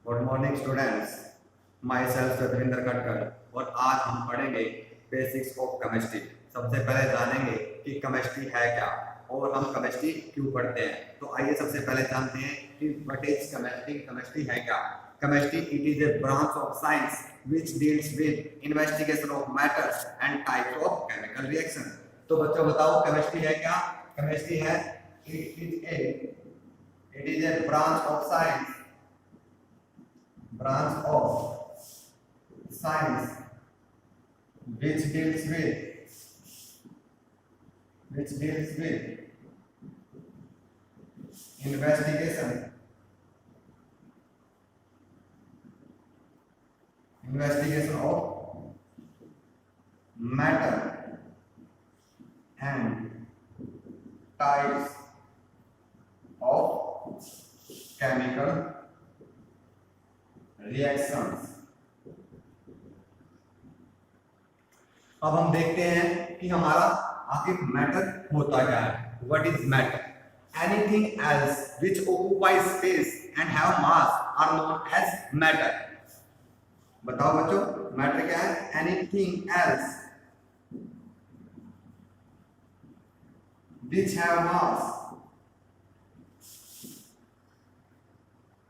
Good morning students, my self Satwinder Khatkar और आज हम पढ़ेंगे बेसिक्स ऑफ केमिस्ट्री। सबसे पहले जानेंगे कि केमिस्ट्री है क्या और हम केमिस्ट्री क्यों पढ़ते हैं। तो आइए सबसे पहले जानते हैं कि व्हाट इज केमिस्ट्री। केमिस्ट्री है क्या? Chemistry it is a branch of science which deals with investigation of matters and types of chemical reaction। तो बच्चों बताओ केमिस्ट्री है क्या? केमिस्ट्री है it is a branch of science which deals with investigation of matter and types of chemical reactions। अब हम देखते हैं कि हमारा आखिर मैटर होता क्या है। What is matter? Anything else which occupies space and have mass are known as matter. बताओ बच्चों, मैटर क्या है? Anything else which have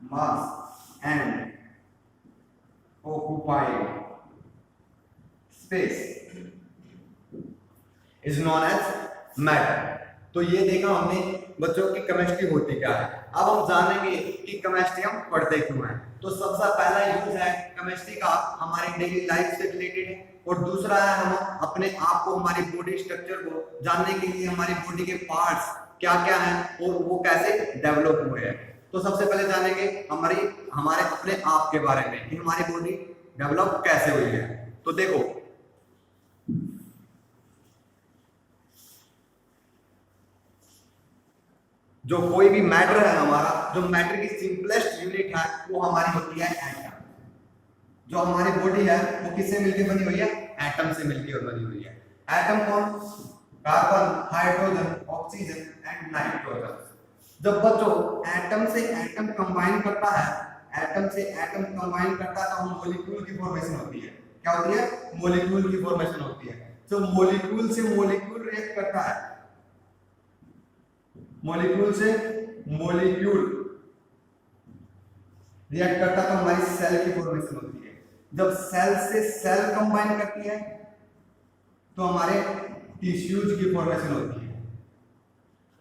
mass and occupied space is known as matter। तो ये देखा हमने बच्चों की केमिस्ट्री होती क्या है। अब हम जानेंगे कि केमिस्ट्री हम पढ़ते क्यों हैं। तो सबसे पहला यूज है केमिस्ट्री का हमारी डेली लाइफ से रिलेटेड है, और दूसरा है हम अपने आप को, हमारी बॉडी स्ट्रक्चर को जानने के लिए, हमारी बॉडी के पार्ट्स क्या क्या हैं और वो कैसे डेवलप हुए हैं। तो सबसे पहले जानेंगे हमारे अपने आप के बारे में कि हमारी बॉडी डेवलप कैसे हुई है। तो देखो, जो कोई भी मैटर है हमारा, जो मैटर की सिंपलेस्ट यूनिट है वो हमारी होती है एटम। जो हमारी बॉडी है वो किससे मिलकर बनी हुई है? एटम से मिलकर बनी हुई है। एटम कौन? Carbon, hydrogen, oxygen and nitrogen. जब बच्चों एटम से एटम कंबाइन करता है तो मॉलिक्यूल की फॉर्मेशन होती है। क्या होती है? मॉलिक्यूल की फॉर्मेशन होती है। जो मॉलिक्यूल से मॉलिक्यूल रिएक्ट करता है, मॉलिक्यूल से मॉलिक्यूल रिएक्ट करता है तो हमारी सेल की फॉर्मेशन होती है। जब सेल से सेल कंबाइन करती है तो हमारे टिश्यूज की फॉर्मेशन होती है।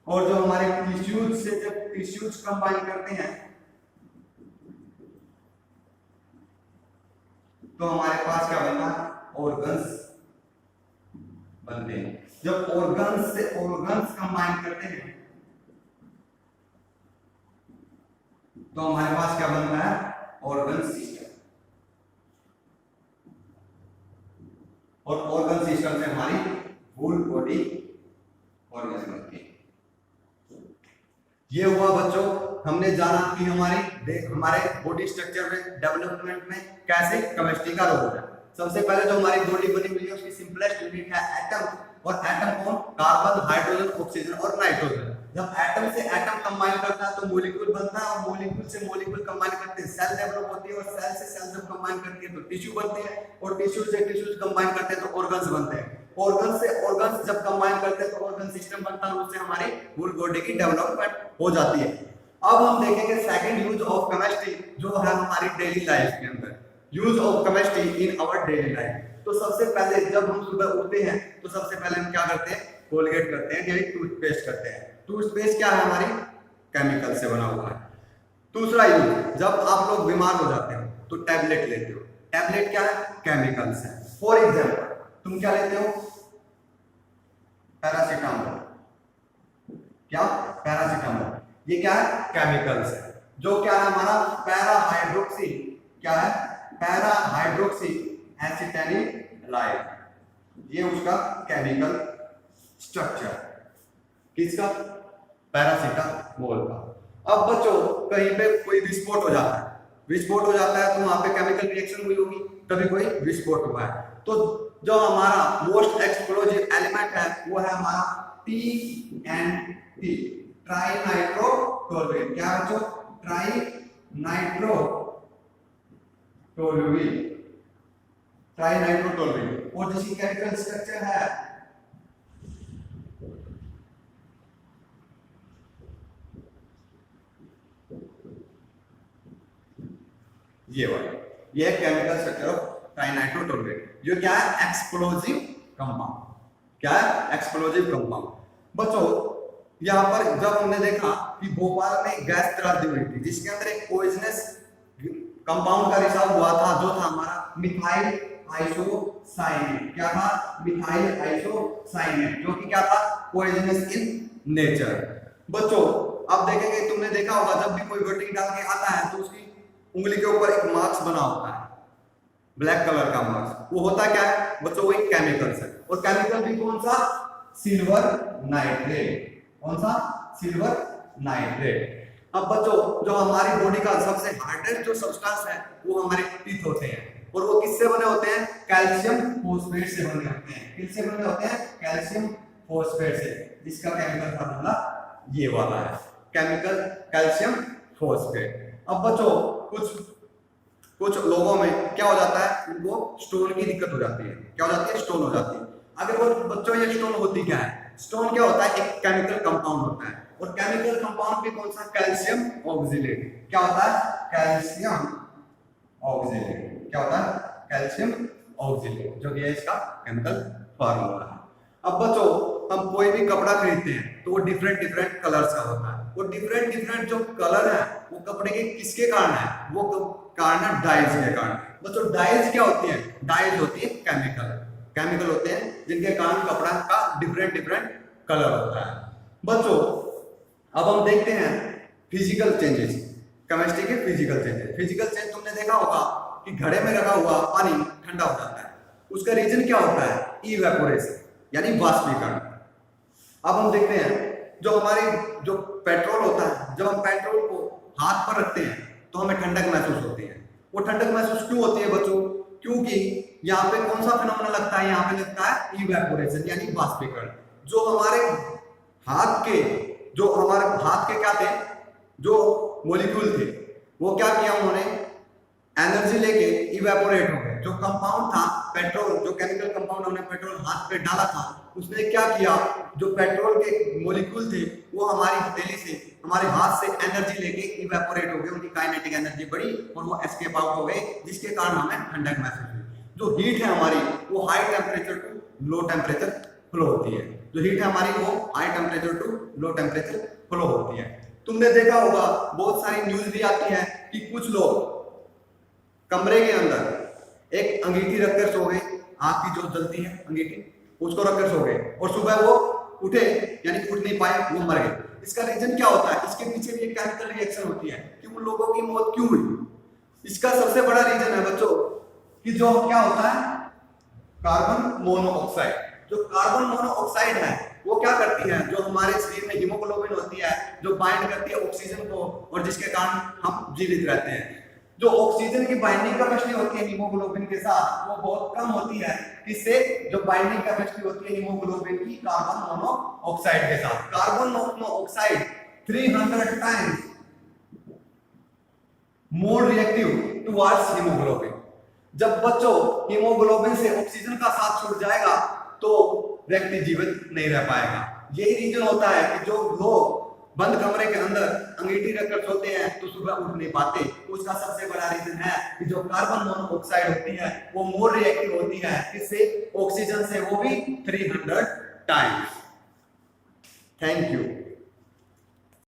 और जो हमारे टिश्यूज से जब टिश्यूज कंबाइन करते हैं तो हमारे पास क्या बनता है? ऑर्गन्स बनते हैं। जब ऑर्गन्स से ऑर्गन्स कंबाइन करते हैं तो हमारे पास क्या बनता है? Organ system. और ऑर्गन सिस्टम से हमारी फुल बॉडी ऑर्गेनिज्म बनती है। ये हुआ बच्चों, हमने जाना कि हमारे बॉडी स्ट्रक्चर में, डेवलपमेंट में कैसे केमिस्ट्री का रोल है। सबसे पहले जो हमारी बॉडी बनी हुई है उसकी सिंपलेस्ट यूनिट है एटम। और एटम कौन? कार्बन, हाइड्रोजन, ऑक्सीजन और नाइट्रोजन। जब एटम से एटम कंबाइन करता है तो मॉलिक्यूल बनता है, और मॉलिक्यूल से मॉलिक्यूल कंबाइन करते हैं सेल डेवलप होती है, और सेल से सेल जब कंबाइन करती है तो टिश्यू बनते हैं, और टिश्यू से टिश्यूज कंबाइन करते हैं तो ऑर्गन्स बनते हैं। ऑर्गन से ऑर्गन्स जब कंबाइन करते हैं तो ऑर्गन सिस्टम बनता है, उससे हमारी फुल बॉडी की डेवलपमेंट हो जाती है। अब हम देखेंगे सेकंड यूज ऑफ केमिस्ट्री, जो है हमारी डेली लाइफ के अंदर। Use of chemistry in our daily life. तो सबसे पहले जब हम सुबह उठते हैं तो सबसे पहले हम क्या करते हैं? कोलगेट करते हैं, यानी टूथपेस्ट करते हैं। टूथपेस्ट क्या है? हमारी केमिकल से बना हुआ है। दूसरा यूज, जब आप लोग बीमार हो जाते हो तो टैबलेट लेते हो। टैबलेट क्या है? केमिकल से। फॉर एग्जाम्पल, तुम क्या लेते हो? पैरासीटामोल। क्या? पैरासीटामोल। ये क्या है? केमिकल्स है। जो क्या है हमारा? पैराहाइड्रोक्सी। क्या है? पैराहाइड्रोक्सी एसिटाइलिन। ये उसका केमिकल स्ट्रक्चर। किसका? पैरासीटामोल का। अब बच्चों कहीं पे कोई विस्फोट हो जाता है, तो वहां पे केमिकल रिएक्शन हुई होगी, तभी कोई विस्फोट हुआ है। तो जो हमारा मोस्ट एक्सप्लोजिव एलिमेंट है वो है हमारा TNT, ट्राई नाइट्रोटोलुएन। क्या बच्चों? ट्राई नाइट्रोटोलुएन। टोल्यूल, ट्राइनाइट्रोटोल्यूल। और जिसकी केमिकल स्ट्रक्चर है ये वाला, ये केमिकल स्ट्रक्चर ऑफ ट्राइनाइट्रोटोल्यूल। जो क्या है? Explosive compound. क्या है? Explosive compound. बच्चों यहाँ पर जब हमने देखा कि भोपाल में गैस त्रासदी हुई थी जिसके अंदर एक पॉइजनस कंपाउंड का रिसाव हुआ था, जो था हमारा मिथाइल आइसोसाइनेट। क्या था? मिथाइल आइसोसाइनेट, जो कि क्या था? Poisonous in nature. बच्चों अब देखेंगे, तुमने देखा होगा जब भी कोई वर्टिंग डाल के आता है तो उसकी उंगली के ऊपर एक मार्क्स बना होता है, ब्लैक कलर का मार्क्स। वो होता क्या है बच्चों? वो एक केमिकल है। और केमिकल भी कौन सा? Silver nitrate. कौन सा? Silver nitrate. अब बच्चों जो हमारी बॉडी का सबसे हार्डेस्ट जो सब्सटेंस है वो हमारे टीथ होते हैं। और वो किससे बने होते हैं? कैल्शियम फॉस्फेट से बने होते हैं। किससे बने होते हैं? कैल्शियम फॉस्फेट से, जिसका केमिकल फार्मूला ये वाला है, केमिकल कैल्शियम फॉस्फेट। अब बच्चों कुछ लोगों में क्या हो जाता है? उनको स्टोन की दिक्कत हो जाती है। क्या हो जाती है? स्टोन हो जाती है। अगर वो बच्चों ये स्टोन होती क्या है? स्टोन क्या होता है? एक केमिकल कंपाउंड होता है। और केमिकल कंपाउंड भी कौन सा? Calcium oxalate. क्या होता है? Calcium oxalate. क्या होता है? कैल्शियम ऑक्सिलेट, जो कि है इसका केमिकल फार्मूला है। अब बच्चों हम कोई भी कपड़ा खरीदते हैं तो वो डिफरेंट डिफरेंट कलर्स का होता है। वो डिफरेंट डिफरेंट जो कलर है वो कपड़े के किसके कारण है? वो कारण है डाइज के कारण। बच्चों डाइज क्या होती है? डाइज होती है केमिकल होते हैं जिनके कारण कपड़ा का डिफरेंट डिफरेंट कलर होता है। बच्चों अब हम देखते हैं फिजिकल चेंजेस, केमिस्ट्री के फिजिकल चेंजेस। फिजिकल चेंज तुमने देखा होगा कि घड़े में रखा हुआ पानी ठंडा हो जाता है, उसका रीजन क्या होता है? इवेपोरेशन, यानी वाष्पीकरण। अब हम देखते हैं जो हमारी जो पेट्रोल होता है, जब हम पेट्रोल को हाथ पर रखते हैं तो हमें ठंडक महसूस होती है। वो ठंडक महसूस क्यों होती है बच्चों? क्योंकि यहाँ पे कौन सा फिनोमेना लगता है? यहाँ पे लगता है इवेपोरेशन, यानी वाष्पीकरण। जो हमारे हाथ के क्या थे? जो मॉलिक्यूल थे वो क्या किया? उन्होंने एनर्जी लेके इवेपोरेट हो गए। जो कंपाउंड था पेट्रोल, जो केमिकल कंपाउंड हमने पेट्रोल हाथ पे डाला था, उसने क्या किया? जो पेट्रोल के मॉलिक्यूल थे वो हमारी हथेली से, हमारे हाथ से एनर्जी लेके इवेपोरेट हो गए, उनकी काइनेटिक एनर्जी बढ़ी और वो एस्केप आउट हो गए, जिसके कारण हमें ठंडक महसूस हुई। जो हीट है हमारी वो high temperature to low temperature flow होती है। जो हीट है हमारी वो high temperature to low temperature flow होती है। तुमने देखा होगा बहुत सारी न्यूज भी आती है कि कुछ लोग कमरे के अंदर एक अंगीठी रखकर सो गए, आंख की जो जलती है अंगीठी, उसको रखकर सो गए और सुबह वो उठे, यानी उठ नहीं पाए, वो मर गए। इसका रीजन क्या होता है? इसके पीछे भी एक केमिकल रिएक्शन होती है कि उन लोगों की मौत क्यों हुई। इसका सबसे बड़ा रीजन है बच्चों कि जो क्या होता है? Carbon monoxide. जो कार्बन मोनोऑक्साइड है वो क्या करती है? जो हमारे शरीर में हीमोग्लोबिन होती है, जो बाइंड करती है ऑक्सीजन को, और जिसके कारण हम जीवित रहते हैं। जो ऑक्सीजन की बाइंडिंग कैपेसिटी होती है हीमोग्लोबिन के साथ वो बहुत कम होती है। किससे? जो बाइंडिंग कैपेसिटी होती है हीमोग्लोबिन की कार्बन मोनोऑक्साइड के साथ। Carbon monoxide 300 times more reactive towards haemoglobin. जब बच्चों हीमोग्लोबिन से ऑक्सीजन का साथ छूट जाएगा तो व्यक्ति जीवित नहीं रह पाएगा। यही रीजन होता है कि जो लोग बंद कमरे के अंदर अंगीठी रखकर सोते हैं तो सुबह उठ नहीं पाते। उसका सबसे बड़ा रीजन है कि जो कार्बन मोनोऑक्साइड होती है वो मोर रिएक्टिव होती है किससे? ऑक्सीजन से, वो भी 300 टाइम्स। Thank you.